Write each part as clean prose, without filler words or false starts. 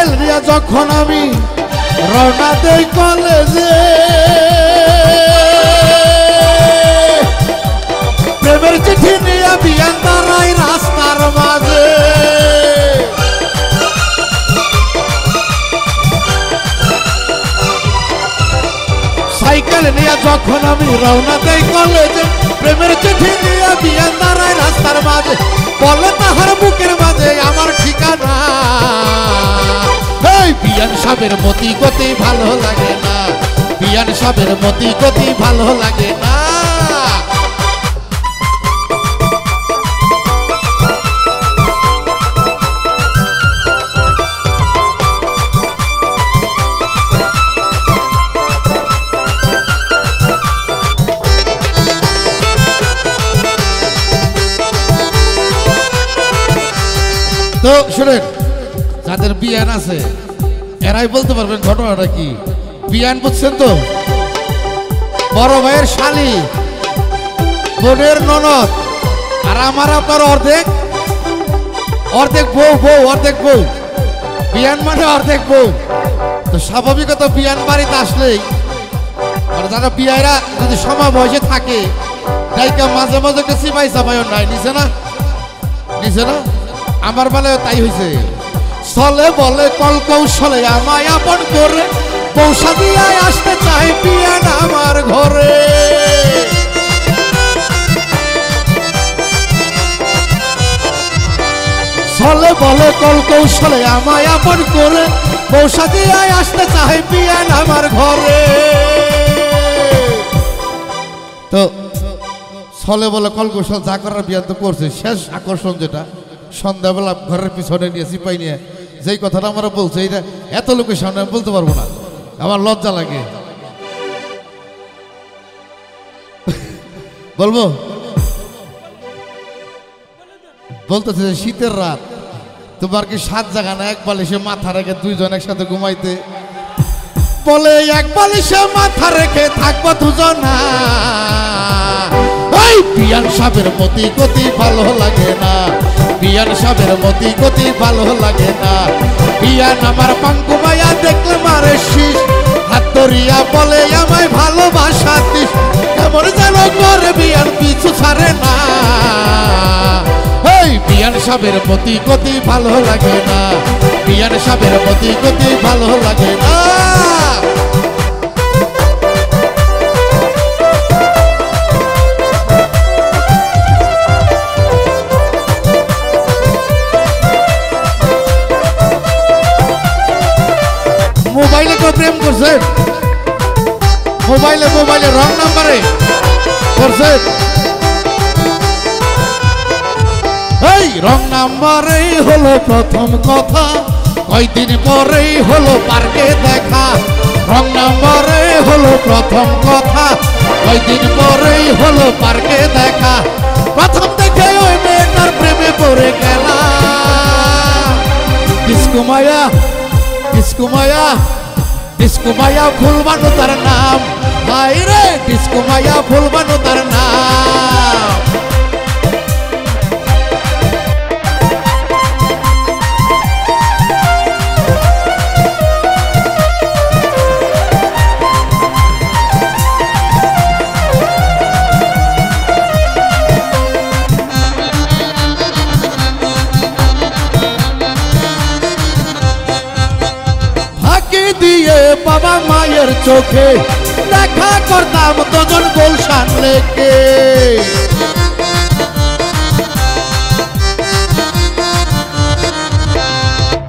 Cycle নিয়ে যখন আমি রওনা দেই কলেজে, প্রেমের চিঠি নিয়ে বিয়ান দাঁড়াই রাস্তার মাঝে। সাইকেল নিয়ে যখন আমি রওনা দেই কলেজে, প্রেমের চিঠি নিয়ে বিয়ান দাঁড়াই রাস্তার মাঝে। বলে তাহার বুকের মাঝে আমার ঠিকানা। এই বিয়ান সাহেবের মতি গতি ভালো লাগে না, বিয়ান সাহেবের মতি গতি ভালো লাগে না। তো শুনেন, যাদের বিয়ান আছে এরাই বলতে পারবেন ঘটনাটা কি। বিয়ান বুঝছেন তো, বড় ভাইয়ের শালি, বোনের ননদ, আর আমার আপনার অর্ধেক অর্ধেক বউ, অর্ধেক বউ। বিয়ান মানে অর্ধেক বউ। তো স্বাভাবিকত বিয়ান বাড়িতে আসলেই যারা বিয়াইরা যদি সময় বয়সে থাকে, তাইকা মাঝে মাঝে একটা সিপাই সাপাইও নাই নিছে না, নিছে না। আমার বেলায় তাই হয়েছে। চলে বলে কল কৌশলে আমায় আপন করে, পৌঁছা দিয়ে আসতে চাই বিয়ান আমার ঘরে। চলে বলে কল কৌশলে আমায় আপন করে, পৌঁছা দিয়ে আসতে চাই বিয়ান আমার ঘরে। তো চলে বলে কল কৌশল যা করার বিয়ান তো করছে। শেষ আকর্ষণ যেটা সন্ধ্যাবেলা ঘরের পিছনে নিয়ে সিপাই নিয়ে যেই কথাটা আমরা বলছে, এটা এত লোকের সামনে আমি বলতে পারবো না, আমার লজ্জা লাগে। বলবো বলতেছে শীতের রাত, তোমার কি 7 জায়গা না এক বালিশে মাথা রেখে দুইজন একসাথে ঘুমাইতে? বলে এক বালিশে মাথা রেখে থাকবো দুজন না। বিয়ান সাহেবের মতি গতি ভালো লাগে না, বিয়ান সাহেবের মতি গতি ভালো লাগে না। বিয়ান আমার পাঙ্কু মায়া দেখলে মারে শীষ, হাত ধরিয়া বলে আমায় ভালোবাসা দিস। কেমন যেন করে বিয়ান পিছু ছাড়ে না। এই বিয়ান সাহেবের মতি গতি ভালো লাগে না, বিয়ান সাহেবের মতি গতি ভালো লাগে না। মোবাইলে কেউ প্রেম করছেন? মোবাইলে মোবাইলে রং নাম্বারে করছেন? এই রং নাম্বারেই হলো প্রথম কথা, কয়দিন পরেই হলো পার্কে দেখা। রং নাম্বারে হলো প্রথম কথা, কয়দিন পরেই হলো পার্কে দেখা। প্রথম দেখে ওই মেয়েটার প্রেমে পড়ে গেলাম। ডিস্কো মায়া, ডিস্কো মায়া, ডিস্কো মায়া ভুলবানো তার নাম। হাই রে ডিস্কো মায়া ভুলবানো তার নাম। বাবা মায়ের চোখে দেখা করতাম দুজন গুলশান লেকে।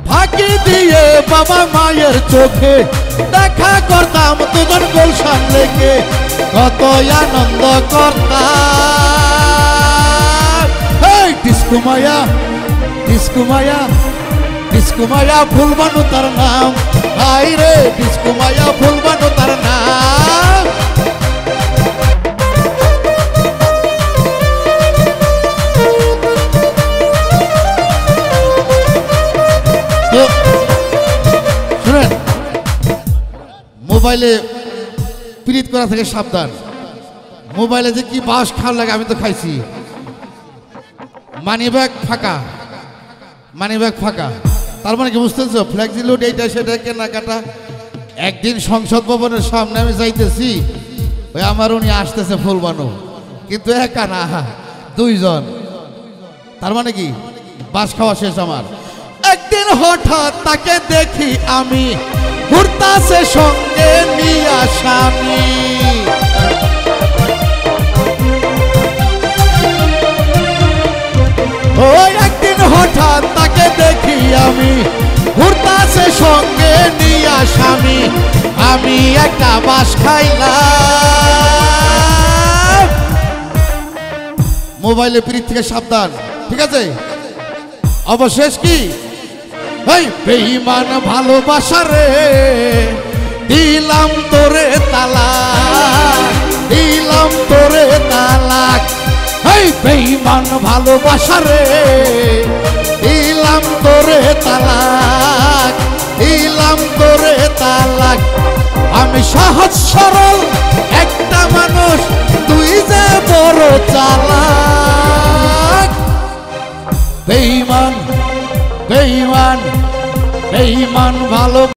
ফাঁকি দিয়ে বাবা মায়ের চোখে দেখা করতাম দুজন গুলশান লেকে। কত আনন্দ করতাম। এই ডিস্কো মায়া, ডিস্কো মায়া, ডিস্কো মায়া ভুলবানো তার নাম। হাই রে ডিস্কো মায়া ভুলবানো তার নাম। শুনেন, মোবাইলে পীড়িত করা থেকে সাবধান। মোবাইলে যে কি বাস খাওয়া লাগে আমি তো খাইছি। মানি ব্যাগ ফাঁকা, মানি ব্যাগ ফাঁকা, তার মানে কি বুঝতেছো, ফ্লেক্সি লোড এইটা সেটা কেনাকাটা। একদিন সংসদ ভবনের সামনে আমি যাইতেছি, ওই আমার উনি আসতেছে ফুল বানো, কিন্তু একা না, দুইজন। তার মানে কি বাস খাওয়া শেষ আমার। একদিন হঠাৎ তাকে দেখি আমি, ঘুরতাছে সঙ্গে নিয়া স্বামী। ওই একদিন হঠাৎ তাকে দেখি আমি, ঘুরতাছে সঙ্গে নিয়া স্বামী। আমি একটা বাস খাইলাম। মোবাইলে পিরিত থেকে সাবধান, ঠিক আছে? অবশেষ কি এই বেঈমান ভালোবাসা রে, দিলাম তোরে তালাক, দিলাম তোরে তালাক। এই বেঈমান ভালোবাসা রে, দিলাম তোরে তালাক, দিলাম তোরে তালাক। আমি সহজ সরল একটা মানুষ, তুই যে বড় চালাক। বেঈমান বেঈমান বেঈমান ভালো